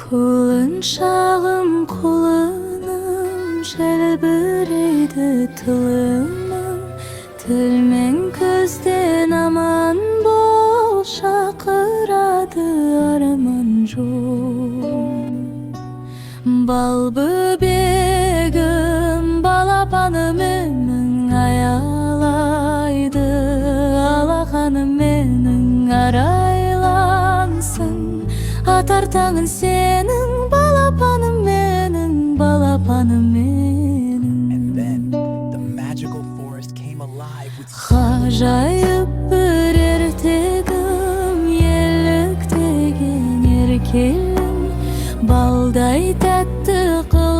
Құлыншағым, құлыным, желбірейді тылымым. Тіл мен көзден аман бол, шақырады арман жол. Бал бөбегім, балапаны менің аялайды, алақаны менің арайлансын. Атар таңын сенің, балапаным менің, балапаным менің. And then the magical forest came alive with Ғажайып бір ертегім, еліктеген еркелім, балдай тәтті қыл